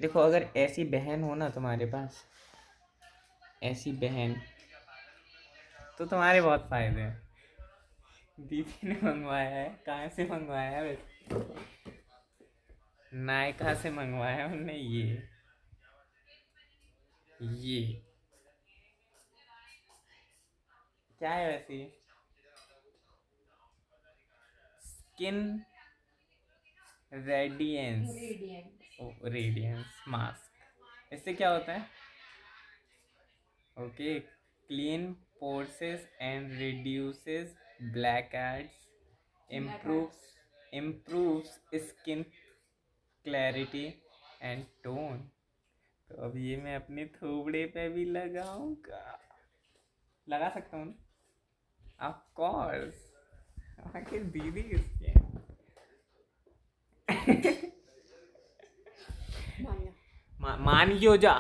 देखो अगर ऐसी बहन हो ना तुम्हारे पास, ऐसी बहन, तो तुम्हारे बहुत फायदे हैं। दीदी ने मंगवाया है, कहाँ से मंगवाया है वैसे? नायका से मंगवाया है उन्होंने ये क्या है वैसे? Skin radiance, radiance mask. इससे क्या होता है? Okay, clean pores and reduces blackheads, improves skin clarity and tone. तो अब ये मैं अपने थोबड़े पे भी लगाऊंगा, लगा सकता हूँ ऑफ कोर्स। आखिर दीदी किसकी है? मान क्यों जा।